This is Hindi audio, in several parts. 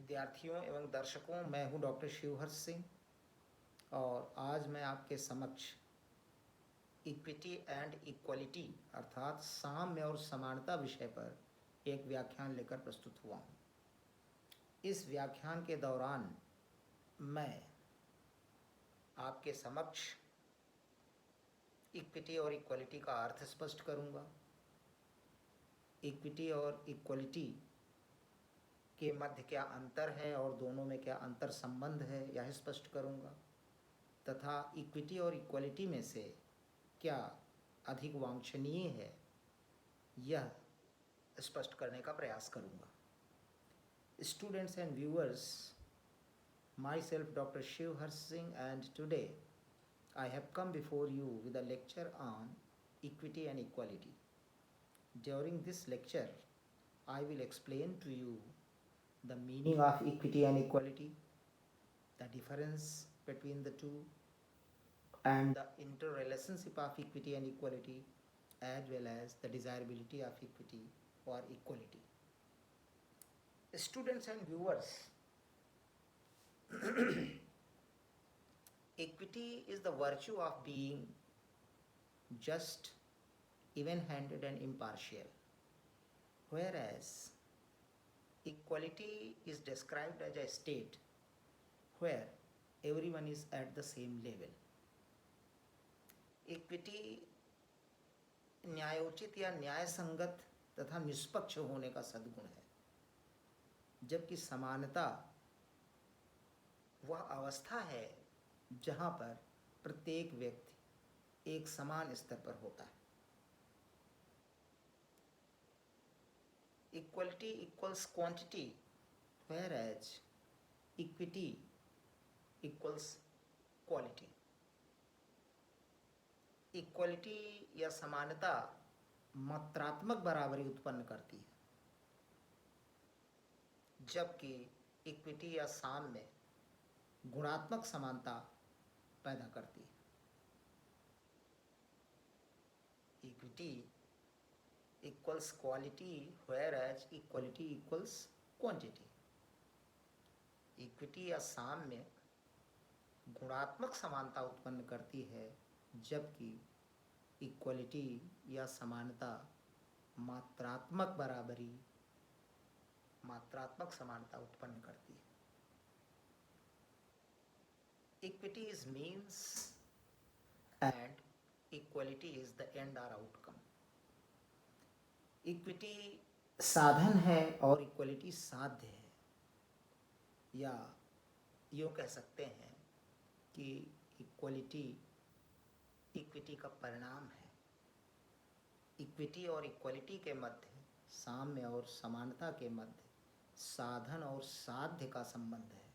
विद्यार्थियों एवं दर्शकों, मैं हूं डॉक्टर शिवहर्ष सिंह और आज मैं आपके समक्ष इक्विटी एंड इक्वलिटी अर्थात साम्य और समानता विषय पर एक व्याख्यान लेकर प्रस्तुत हुआ हूं। इस व्याख्यान के दौरान मैं आपके समक्ष इक्विटी और इक्वलिटी का अर्थ स्पष्ट करूंगा। इक्विटी और इक्वलिटी के मध्य क्या अंतर है और दोनों में क्या अंतर संबंध है यह स्पष्ट करूंगा तथा इक्विटी और इक्वलिटी में से क्या अधिक वांछनीय है यह स्पष्ट करने का प्रयास करूंगा। Students and viewers, my self doctor Shivharsh Singh and today I have come before you with a lecture on equity and equality. During this lecture, I will explain to you the meaning of equity and equality, the difference between the two, and the interrelationship of equity and equality, as well as the desirability of equity or equality. Students and viewers, equity is the virtue of being just, even-handed and impartial, whereas equality is described as a state where everyone is at the same level. Equity न्यायोचित या न्याय संगत तथा निष्पक्ष होने का सद्गुण है, जबकि समानता वह अवस्था है जहाँ पर प्रत्येक व्यक्ति एक समान स्तर पर होता है। Equality equals quantity, whereas equity equals quality. Equality या समानता मात्रात्मक बराबरी उत्पन्न करती है, जबकि इक्विटी या साम्य गुणात्मक समानता पैदा करती है। Equity equals quality, whereas equality equals quantity. Equity या साम्य गुणात्मक समानता उत्पन्न करती है, जबकि इक्वलिटी या समानता मात्रात्मक बराबरी, मात्रात्मक समानता उत्पन्न करती है। Equity is means and equality is the end और आउटकम। इक्विटी साधन है और इक्वलिटी साध्य है, या यूँ कह सकते हैं कि इक्वलिटी इक्विटी का परिणाम है। इक्विटी और इक्वलिटी के मध्य, साम्य और समानता के मध्य साधन और साध्य का संबंध है।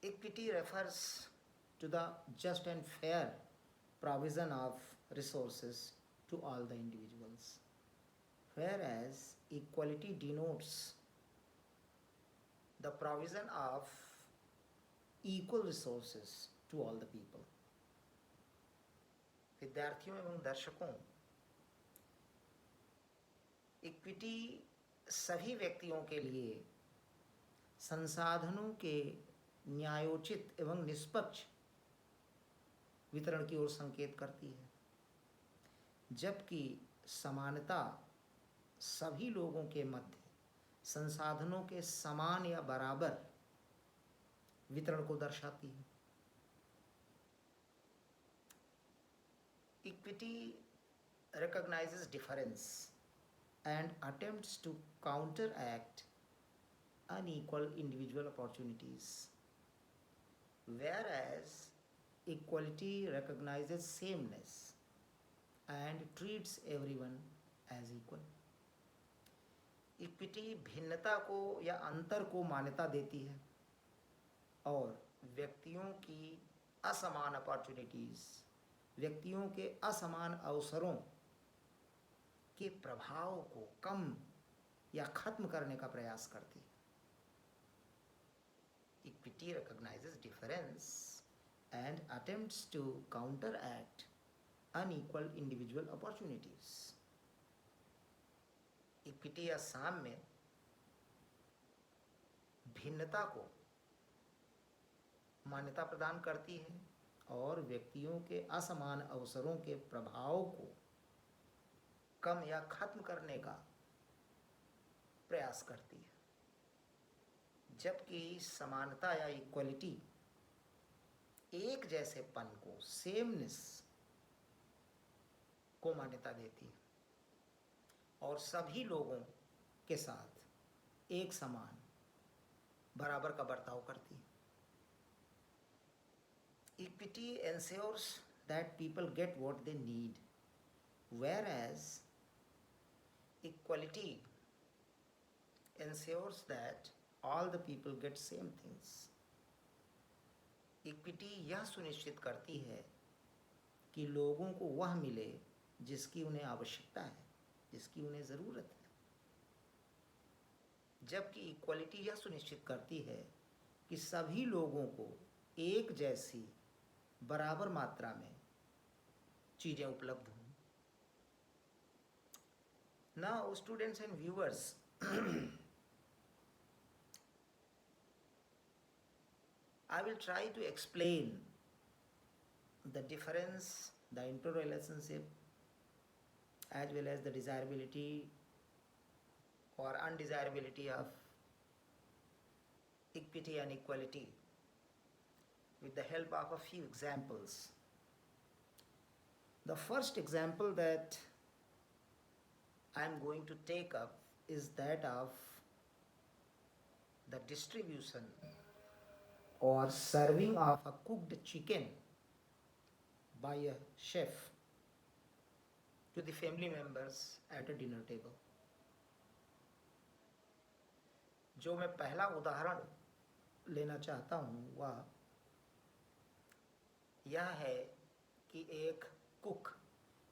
Equity refers to the just and fair provision of resources to all the individuals, whereas equality denotes the provision of equal resources to all the people. विद्यार्थियों एवं दर्शकों, इक्विटी सभी व्यक्तियों के लिए संसाधनों के न्यायोचित एवं निष्पक्ष वितरण की ओर संकेत करती है, जबकि समानता सभी लोगों के मध्य संसाधनों के समान या बराबर वितरण को दर्शाती है। Equity recognizes difference and attempts to counteract unequal individual opportunities, whereas equality recognizes sameness and treats everyone as equal. Equity भिन्नता को या अंतर को मान्यता देती है और व्यक्तियों की असमान अपॉर्चुनिटीज, व्यक्तियों के असमान अवसरों के प्रभाव को कम या खत्म करने का प्रयास करती है। Equity recognizes difference and attempts to counteract unequal individual opportunities. Equity या साम्य भिन्नता को मान्यता प्रदान करती है और व्यक्तियों के असमान अवसरों के प्रभाव को कम या खत्म करने का प्रयास करती है, जबकि समानता या इक्वलिटी एक जैसेपन को, सेमनेस को मान्यता देती है और सभी लोगों के साथ एक समान बराबर का बर्ताव करती है। Equity ensures that people get what they need, whereas equality ensures that all the people get same things. Equity यह सुनिश्चित करती है कि लोगों को वह मिले जिसकी उन्हें आवश्यकता है, जिसकी उन्हें ज़रूरत है, जबकि इक्वलिटी यह सुनिश्चित करती है कि सभी लोगों को एक जैसी बराबर मात्रा में चीज़ें उपलब्ध हों। Now, students and viewers, I will try to explain the difference, the interrelationship, as well as the desirability or undesirability of equity and equality with the help of a few examples. The first example that I am going to take up is that of the distribution or serving of a cooked chicken by a chef to the family members at a dinner table. जो मैं पहला उदाहरण लेना चाहता हूँ वह यह है कि एक कुक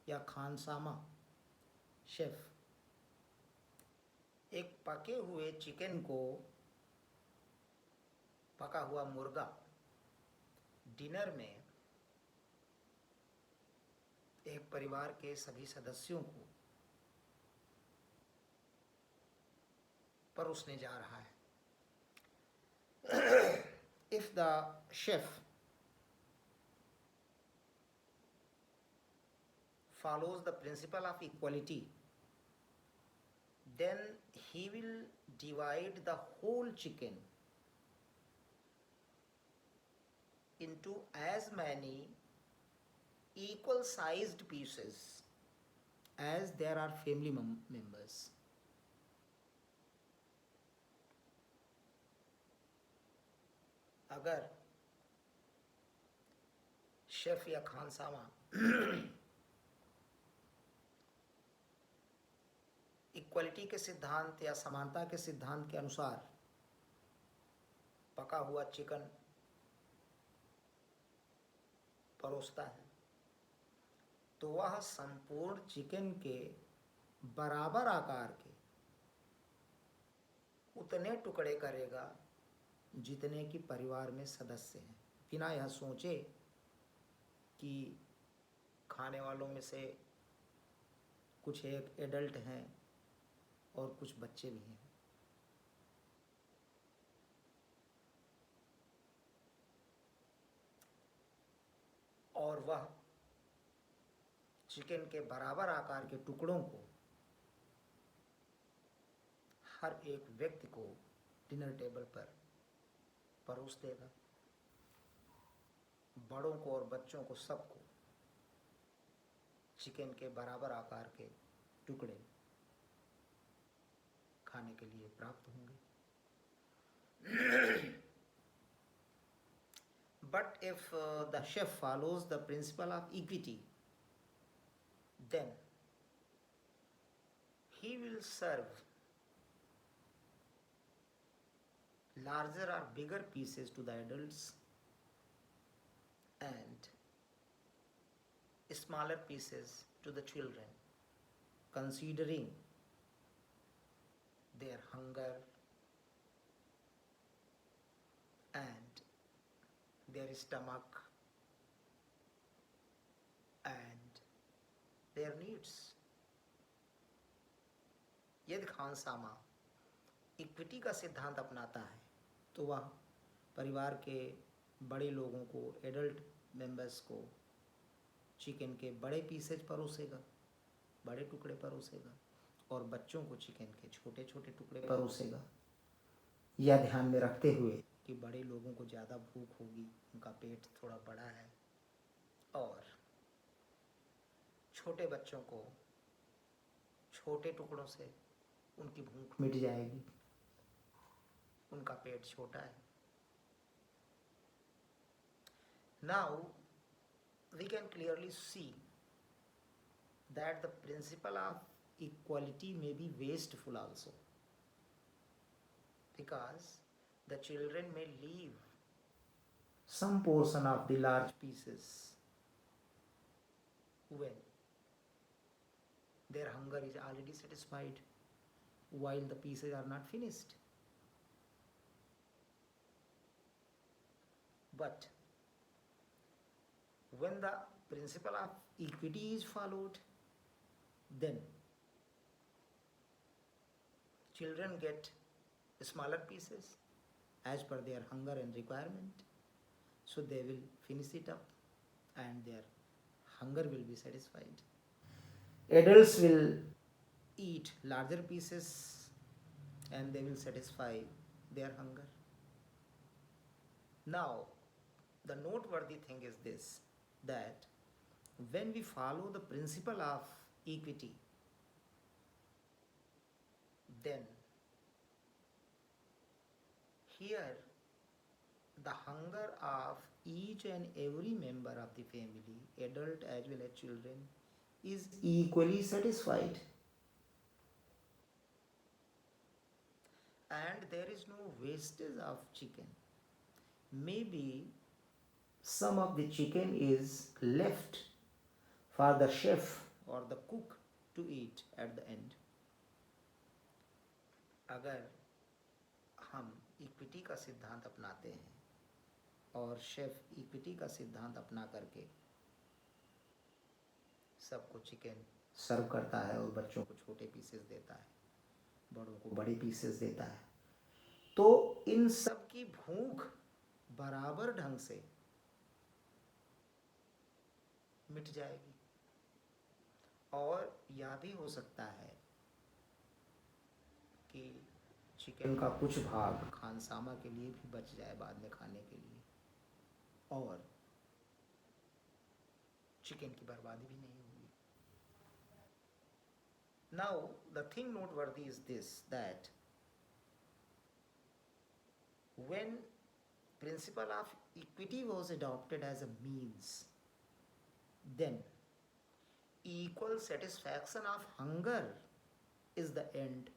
या खानसामा शेफ एक पके हुए चिकन को, पका हुआ मुर्गा डिनर में एक परिवार के सभी सदस्यों को परोसने जा रहा है। If the chef follows the principle of equality, then he will divide the whole chicken into as many equal sized pieces as there are family members. अगर शेफ या खानसामा इक्वलिटी के सिद्धांत या समानता के सिद्धांत के अनुसार पका हुआ चिकन परोसता है तो वह संपूर्ण चिकन के बराबर आकार के उतने टुकड़े करेगा जितने कि परिवार में सदस्य हैं, बिना यह सोचे कि खाने वालों में से कुछ एक एडल्ट हैं और कुछ बच्चे भी हैं। और वह चिकन के बराबर आकार के टुकड़ों को हर एक व्यक्ति को डिनर टेबल पर परोस देगा। बड़ों को और बच्चों को सबको चिकन के बराबर आकार के टुकड़े खाने के लिए प्राप्त होंगे। But if the chef follows the principle of equity, then he will serve larger or bigger pieces to the adults and smaller pieces to the children, considering their hunger and their stomach and their needs. यदि खानसामा इक्विटी का सिद्धांत अपनाता है तो वह परिवार के बड़े लोगों को, एडल्ट मेंबर्स को चिकन के बड़े पीसेज परोसेगा, बड़े टुकड़े परोसेगा, और बच्चों को चिकन के छोटे छोटे टुकड़े परोसेगा। यह ध्यान में रखते हुए कि बड़े लोगों को ज़्यादा भूख होगी, उनका पेट थोड़ा बड़ा है, और छोटे बच्चों को छोटे टुकड़ों से उनकी भूख मिट जाएगी, उनका पेट छोटा है। Now we can clearly see that the principle of equality may be wasteful also, because the children may leave some portion of the large pieces when their hunger is already satisfied, while the pieces are not finished. But when the principle of equity is followed, then children get smaller pieces as per their hunger and requirement, so they will finish it up and their hunger will be satisfied. Adults will eat larger pieces and they will satisfy their hunger. Now, the noteworthy thing is this, that when we follow the principle of equity, then here the hunger of each and every member of the family, adult as well as children, is equally satisfied, and there is no wastage of chicken. Maybe some of the chicken is left for the chef or the cook to eat at the end. अगर हम इक्विटी का सिद्धांत अपनाते हैं और शेफ इक्विटी का सिद्धांत अपना करके सबको चिकन सर्व करता है और बच्चों को छोटे पीसेस देता है, बड़ों को बड़े पीसेस देता है, तो इन सब की भूख बराबर ढंग से मिट जाएगी। और यह भी हो सकता है कि चिकन का कुछ भाग खानसामा के लिए भी बच जाए बाद में खाने के लिए, और चिकन की बर्बादी भी नहीं होगी। Now the thing noteworthy is this, that when principle of equity was adopted as a means, then equal satisfaction of hunger is the end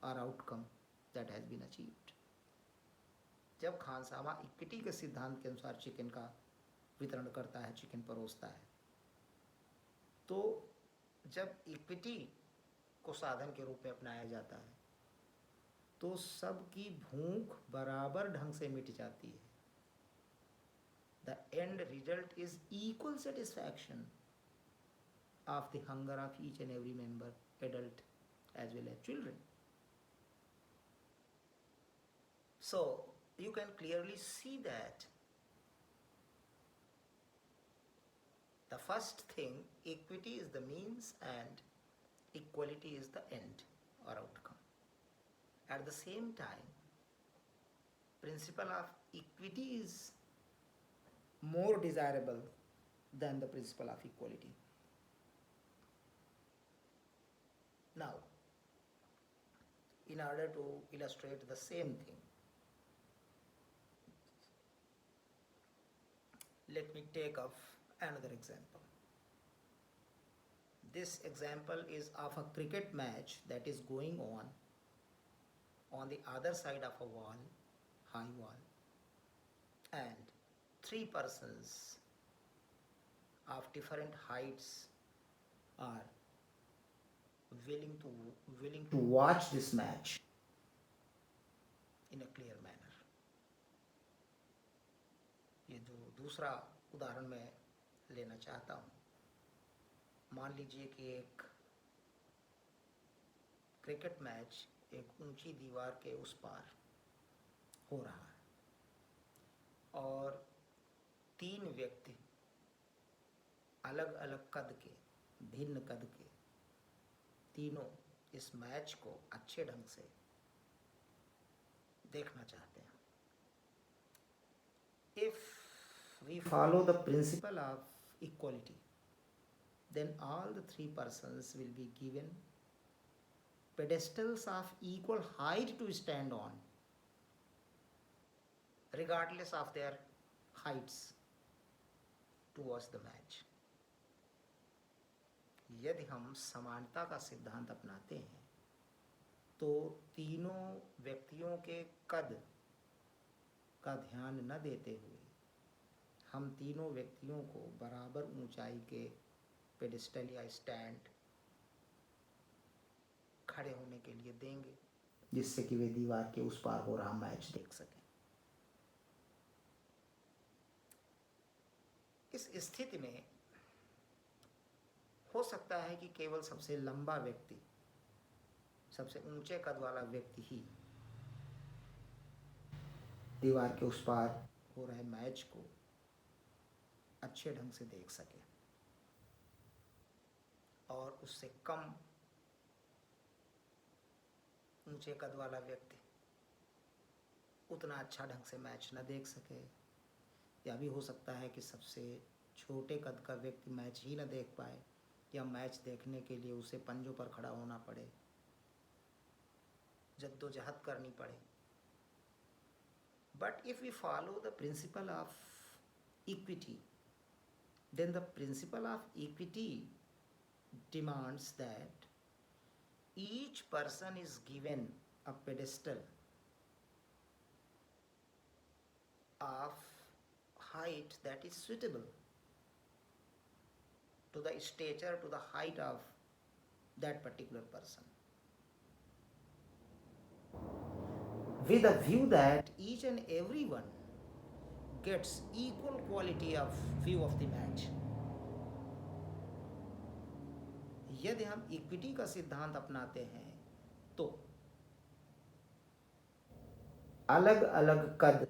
or outcome that has been achieved. जब खानसामा इक्विटी के सिद्धांत के अनुसार चिकन का वितरण करता है, चिकन परोसता है, तो जब इक्विटी को साधन के रूप में अपनाया जाता है तो सबकी भूख बराबर ढंग से मिट जाती है। The end result is equal satisfaction of the hunger of each and every member, adult as well as children. So you can clearly see that the first thing, equity is the means and equality is the end or outcome. At the same time, principle of equity is more desirable than the principle of equality. Now, in order to illustrate the same thing, let me take up another example. This example is of a cricket match that is going on the other side of a wall, high wall, and 3 persons of different heights are willing to watch this match in a clear manner. ये जो दूसरा उदाहरण मैं लेना चाहता हूँ, मान लीजिए कि एक क्रिकेट मैच एक ऊंची दीवार के उस पार हो रहा है और 3 व्यक्ति अलग अलग कद के, भिन्न कद के, तीनों इस मैच को अच्छे ढंग से देखना चाहते हैं. If we follow the principle of equality, then all the 3 persons will be given pedestals of equal height to stand on, regardless of their heights, to watch the match. यदि हम समानता का सिद्धांत अपनाते हैं तो तीनों व्यक्तियों के कद का ध्यान न देते हुए हम तीनों व्यक्तियों को बराबर ऊंचाई के पेडिस्टल या स्टैंड खड़े होने के लिए देंगे, जिससे कि वे दीवार के उस पार हो रहा मैच देख सकें. इस स्थिति में हो सकता है कि केवल सबसे लंबा व्यक्ति, सबसे ऊंचे कद वाला व्यक्ति ही दीवार के उस पार हो रहे मैच को अच्छे ढंग से देख सके और उससे कम ऊंचे कद वाला व्यक्ति उतना अच्छा ढंग से मैच न देख सके. या भी हो सकता है कि सबसे छोटे कद का व्यक्ति मैच ही न देख पाए या मैच देखने के लिए उसे पंजों पर खड़ा होना पड़े, जद्दोजहद करनी पड़े. But if we follow the principle of equity, then the principle of equity demands that each person is given a pedestal of height that is suitable to the stature, to the height of that particular person, with a view that each and everyone gets equal quality of view of the match. यदि हम इक्विटी का सिद्धांत अपनाते हैं तो अलग अलग कद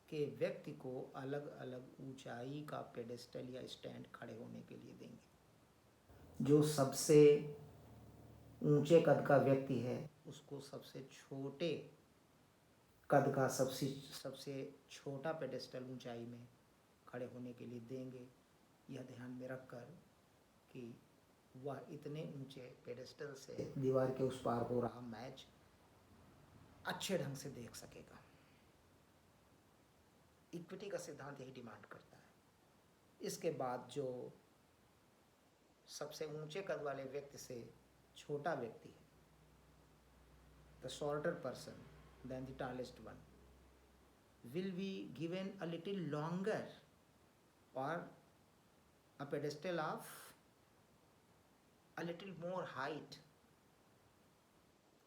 के व्यक्ति को अलग अलग ऊंचाई का पेडेस्टल या स्टैंड खड़े होने के लिए देंगे. जो सबसे ऊंचे कद का व्यक्ति है उसको सबसे छोटे कद का सबसे छोटा पेडेस्टल ऊंचाई में खड़े होने के लिए देंगे, यह ध्यान में रखकर कि वह इतने ऊंचे पेडेस्टल से दीवार के उस पार हो रहा मैच अच्छे ढंग से देख सकेगा. इक्विटी का सिद्धांत यही डिमांड करता है. इसके बाद जो सबसे ऊंचे कद वाले व्यक्ति से छोटा व्यक्ति है, the shorter person than the tallest one, will be given a little longer or a pedestal of a little more height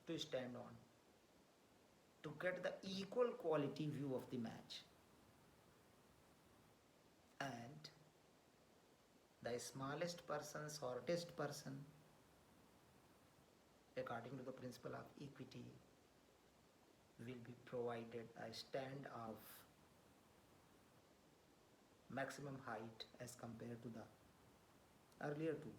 to stand on to get the equal quality view of the match. And the smallest person, shortest person, according to the principle of equity, will be provided a stand of maximum height as compared to the earlier two.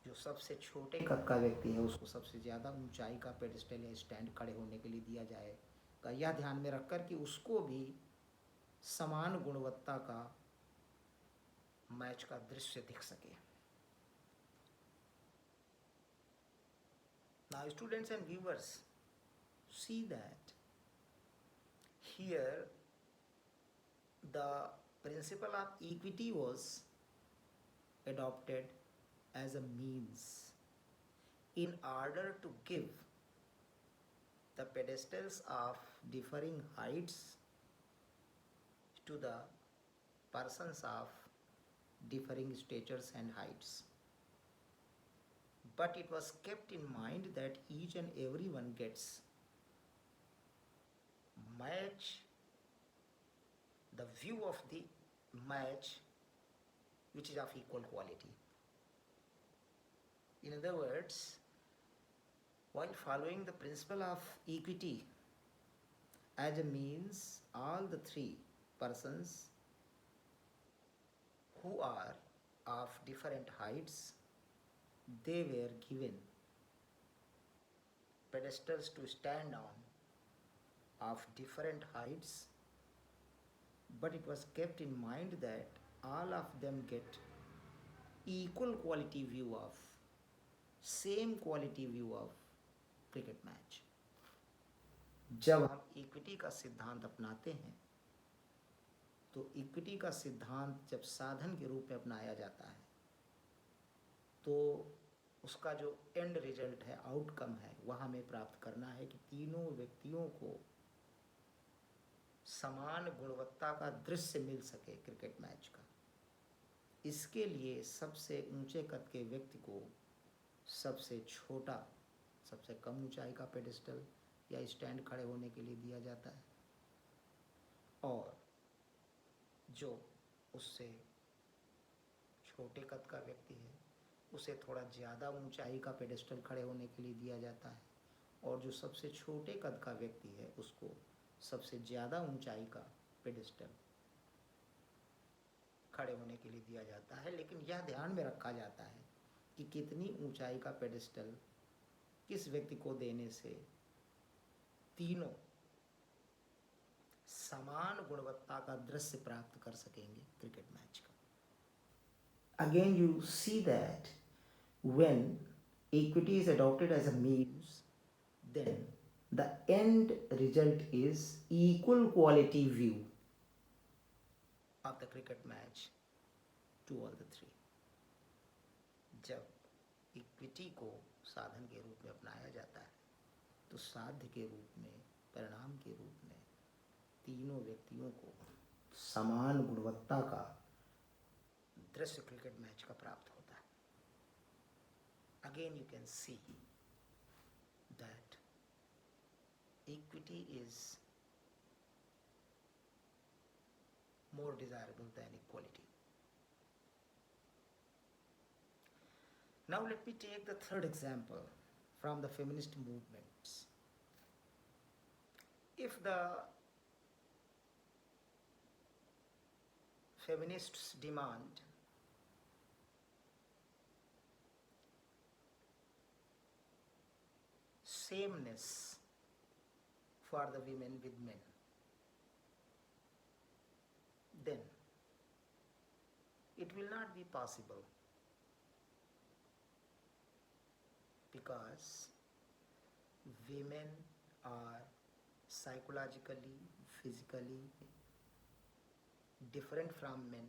जो सबसे छोटे कद का व्यक्ति है उसको सबसे ज़्यादा ऊंचाई का पेडिस्टल या स्टैंड खड़े होने के लिए दिया जाएगा, यह ध्यान में रखकर कि उसको भी समान गुणवत्ता का मैच का दृश्य दिख सके. Now students and viewers, see that here the principle of equity was adopted as a means in order to give the pedestals of differing heights to the persons of differing statures and heights. But it was kept in mind that each and everyone gets the view of the match which is of equal quality. In other words, While following the principle of equity as a means, all the three persons who are of different heights, they were given pedestals to stand on of different heights, but it was kept in mind that all of them get equal quality view of, same quality view of cricket match. जब हम इक्विटी का सिद्धांत अपनाते हैं तो इक्विटी का सिद्धांत जब साधन के रूप में अपनाया जाता है तो उसका जो एंड रिजल्ट है, आउटकम है, वह हमें प्राप्त करना है कि तीनों व्यक्तियों को समान गुणवत्ता का दृश्य मिल सके क्रिकेट मैच का. इसके लिए सबसे ऊंचे कद के व्यक्ति को सबसे छोटा, सबसे कम ऊंचाई का पेडिस्टल या स्टैंड खड़े होने के लिए दिया जाता है, और जो उससे छोटे कद का व्यक्ति है उसे थोड़ा ज़्यादा ऊंचाई का पेडिस्टल खड़े होने के लिए दिया जाता है, और जो सबसे छोटे कद का व्यक्ति है उसको सबसे ज़्यादा ऊंचाई का पेडिस्टल खड़े होने के लिए दिया जाता है. लेकिन यह ध्यान में रखा जाता है कि कितनी ऊंचाई का पेडिस्टल किस व्यक्ति को देने से तीनों समान गुणवत्ता का दृश्य प्राप्त कर सकेंगे क्रिकेट मैच का. Again you see that when equity is adopted as a means, then the end result is equal quality view of the cricket match to all the three. जब इक्विटी को साधन के रूप में अपनाया जाता है तो साध्य के रूप में, परिणाम के रूप में तीनों व्यक्तियों को समान गुणवत्ता का दृश्य क्रिकेट मैच का प्राप्त होता है. Again you can see that equity is more desirable than equality. Now let me take the third example from the feminist movements. If the feminists demand sameness for the women with men, then it will not be possible, because women are psychologically, physically different from men,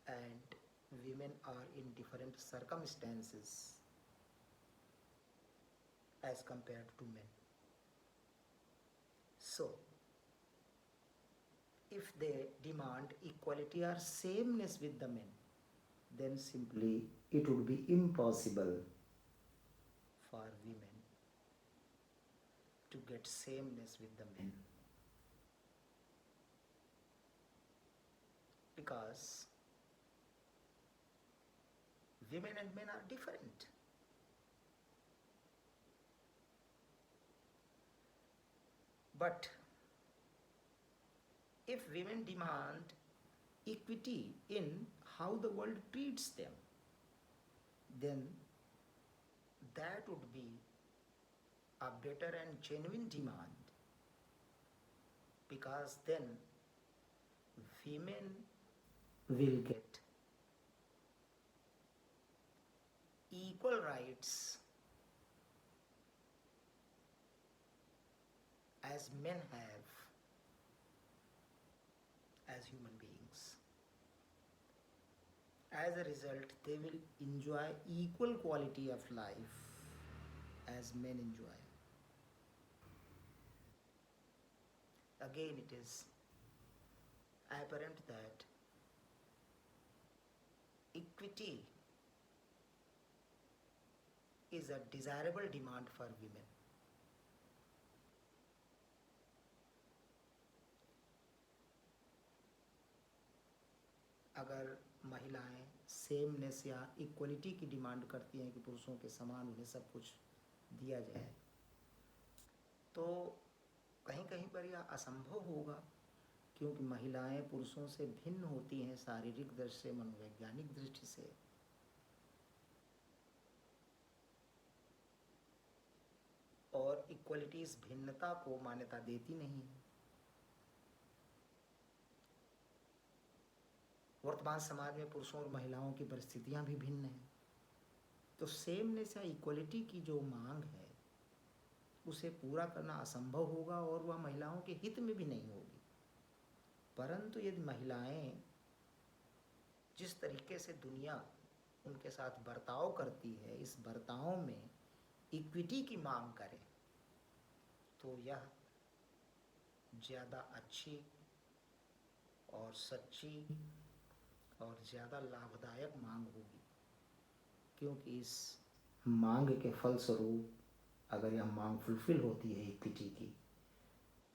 and women are in different circumstances as compared to men. So, if they demand equality or sameness with the men, then simply it would be impossible for women to get sameness with the men, because women and men are different. But if women demand equity in how the world treats them, then that would be a better and genuine demand, because then women will get equal rights as men have as human beings. As a result, they will enjoy equal quality of life as men enjoy. Again, it is apparent that equity is a desirable demand for women. अगर महिलाएं सेमनेस या इक्वलिटी की डिमांड करती हैं कि पुरुषों के समान उन्हें सब कुछ दिया जाए, तो कहीं कहीं पर यह असंभव होगा, क्योंकि महिलाएं पुरुषों से भिन्न होती हैं शारीरिक दृष्टि से, मनोवैज्ञानिक दृष्टि से। और इक्वलिटी इस भिन्नता को मान्यता देती नहीं है। वर्तमान समाज में पुरुषों और महिलाओं की परिस्थितियां भी भिन्न हैं, तो सेमनेस या इक्वलिटी की जो मांग है उसे पूरा करना असंभव होगा और वह महिलाओं के हित में भी नहीं होगी। परंतु यदि महिलाएं जिस तरीके से दुनिया उनके साथ बर्ताव करती है, इस बर्ताव में इक्विटी की मांग करें, तो यह ज़्यादा अच्छी और सच्ची और ज़्यादा लाभदायक मांग होगी, क्योंकि इस मांग के फलस्वरूप अगर यह मांग फुलफिल होती है इक्विटी की,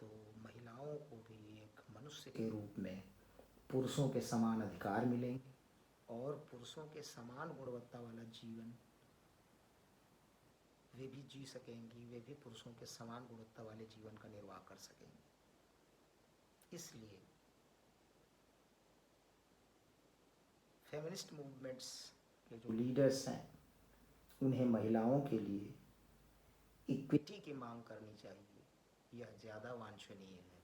तो महिलाओं को भी एक मनुष्य के रूप में पुरुषों के समान अधिकार मिलेंगे और पुरुषों के समान गुणवत्ता वाला जीवन वे भी जी सकेंगी, वे भी पुरुषों के समान गुणवत्ता वाले जीवन का निर्वाह कर सकेंगे। इसलिए फेमिनिस्ट मूवमेंट्स के जो लीडर्स हैं उन्हें महिलाओं के लिए इक्विटी की मांग करनी चाहिए, यह ज़्यादा वांछनीय है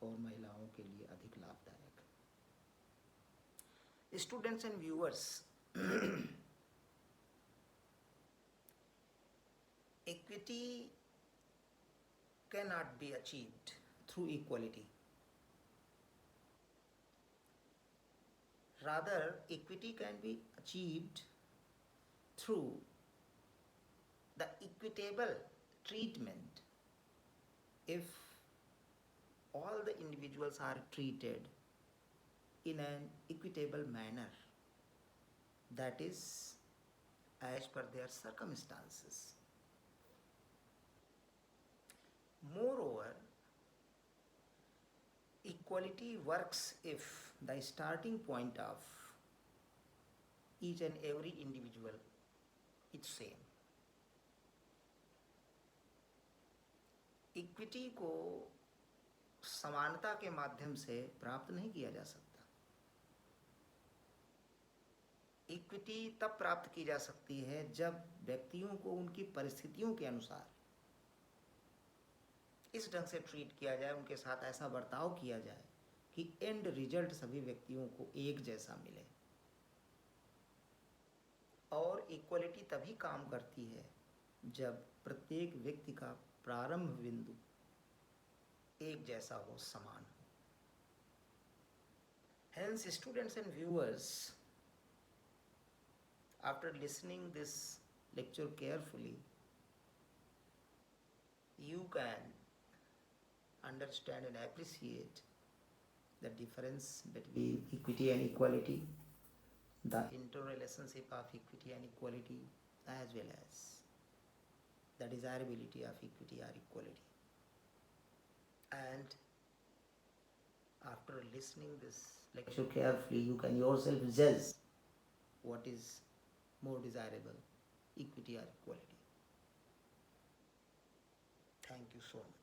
और महिलाओं के लिए अधिक लाभदायक है। Students and viewers, equity cannot be achieved through equality. Rather, equity can be achieved through the equitable treatment. If all the individuals are treated in an equitable manner, that is as per their circumstances. Moreover, equality works if the starting point of each and every individual is same. Equity को समानता के माध्यम से प्राप्त नहीं किया जा सकता। इक्विटी तब प्राप्त की जा सकती है जब व्यक्तियों को उनकी परिस्थितियों के अनुसार इस ढंग से ट्रीट किया जाए, उनके साथ ऐसा बर्ताव किया जाए कि एंड रिजल्ट सभी व्यक्तियों को एक जैसा मिले। और इक्वलिटी तभी काम करती है जब प्रत्येक व्यक्ति का प्रारंभ बिंदु एक जैसा हो, समान हो। Hence, students and viewers, after listening this lecture carefully, you can understand and appreciate the difference between equity and equality, the interrelationship of equity and equality, as well as the desirability of equity or equality. And after listening this lecture carefully, you can yourself judge what is more desirable, equity or equality. Thank you so much.